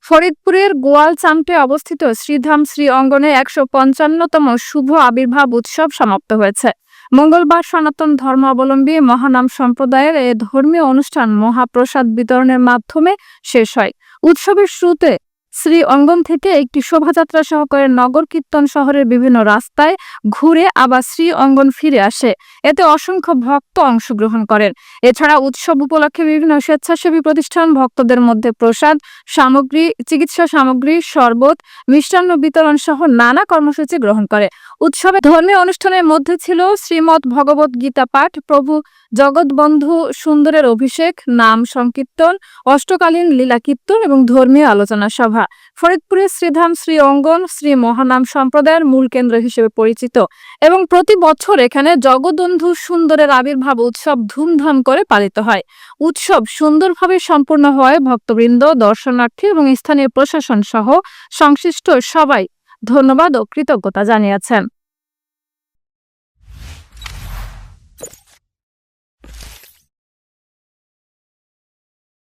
ফরিদপুরের গোয়ালচামটে অবস্থিত শ্রীধাম শ্রী অঙ্গনে ১৫৫তম শুভ আবির্ভাব উৎসব সমাপ্ত হয়েছে। মঙ্গলবার সনাতন ধর্মাবলম্বী মহানাম সম্প্রদায়ের এ ধর্মীয় অনুষ্ঠান মহাপ্রসাদ বিতরণের মাধ্যমে শেষ হয়। উৎসবের শুরুতে শ্রী অঙ্গন থেকে একটি শোভাযাত্রা সহকারে নগর কীর্তন শহরের বিভিন্ন রাস্তায় ঘুরে আবার শ্রী অঙ্গন ফিরে আসে। এতে অসংখ্য ভক্ত অংশগ্রহণ করেন। এছাড়া উৎসব উপলক্ষে বিভিন্ন স্বেচ্ছাসেবী প্রতিষ্ঠান ভক্তদের মধ্যে প্রসাদ সামগ্রী, চিকিৎসা সামগ্রী, শরবত, মিষ্টান্ন বিতরণ সহ নানা কর্মসূচি গ্রহণ করে। উৎসবে ধর্মীয় অনুষ্ঠানের মধ্যে ছিল শ্রীমৎ ভগবত গীতা পাঠ, প্রভু জগৎবন্ধু সুন্দরের অভিষেক, নাম সংকীর্তন, অষ্টকালীন লীলা কীর্তন এবং ধর্মীয় আলোচনা সভা। ফরিদপুরের শ্রীধাম শ্রী অঙ্গন শ্রী মহানাম সম্প্রদায়ের মূল কেন্দ্র হিসেবে পরিচিত এবং প্রতি বছর এখানে জগৎবন্ধু সুন্দরের আবির্ভাব উৎসব ধুমধাম করে পালিত হয়। উৎসব সুন্দরভাবে সম্পূর্ণ হওয়ায় ভক্তবৃন্দ, দর্শনার্থী এবং স্থানীয় প্রশাসন সহ সংশ্লিষ্ট সবাই ধন্যবাদ ও কৃতজ্ঞতা জানিয়েছেন।